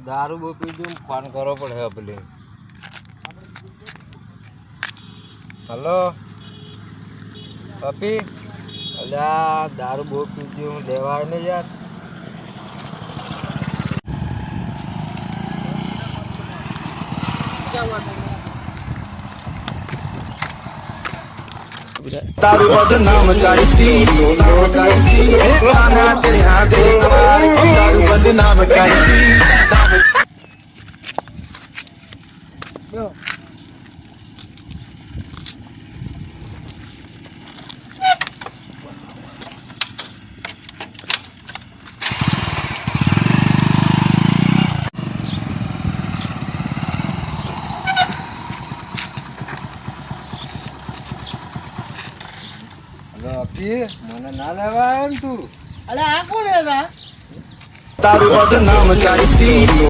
દારૂ બહુ પીધું ફોન કરવો પડે પેલી. હલો પપી, અલ્યા દારૂ બહુ પીધું લેવાય ને યાર. तारू बदनाम करती खाना तेरे हाथ तारू बदनाम करती પપી મને ના લેવાય ને તું. અરે આ કોણ હતા? तारू बदनाम करती